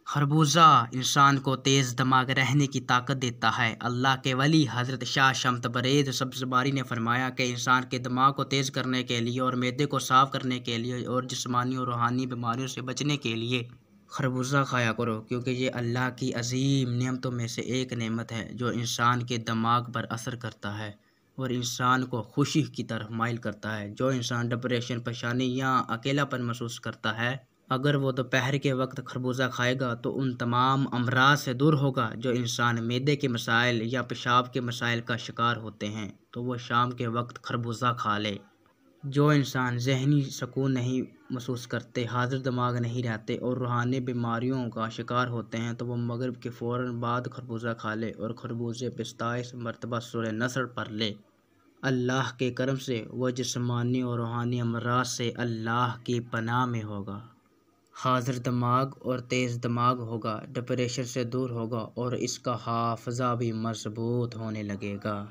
خربوزہ انسان کو تیز دماغ رہنے کی طاقت دیتا ہے۔ اللہ کے ولی حضرت شاہ شمس تبریز سبزواری نے فرمایا کہ انسان کے دماغ کو تیز کرنے کے لیے اور معدے کو صاف کرنے کے لیے اور جسمانی اور روحانی بیماریوں سے بچنے کے لیے خربوزہ کھایا کرو، کیونکہ یہ اللہ کی عظیم نعمتوں میں سے ایک نعمت ہے جو انسان کے دماغ پر اثر کرتا ہے اور انسان کو خوشی کی طرف مائل کرتا ہے۔ جو انسان ڈپریشن، پریشانی یا اکیلا پن محسوس کرتا ہے، اگر وہ دوپہر کے وقت خربوزہ کھائے گا تو ان تمام امراض سے دور ہوگا جو انسان معدے کے مسائل یا پیشاب کے مسائل کا شکار ہوتے ہیں، تو وہ شام کے وقت خربوزہ کھا لے۔ جو انسان ذہنی سکون نہیں محسوس کرتے، حاضر دماغ نہیں رہتے اور روحانی بیماریوں کا شکار ہوتے ہیں، تو وہ مغرب کے فوراً بعد خربوزہ کھا لے اور خربوزے پہ 27 مرتبہ سورہ نصر پڑھ لے۔ اللہ کے کرم سے وہ جسمانی اور روحانی امراض سے اللہ کی پناہ میں ہوگا، حاضر دماغ اور تیز دماغ ہوگا، ڈپریشن سے دور ہوگا اور اس کا حافظہ بھی مضبوط ہونے لگے گا۔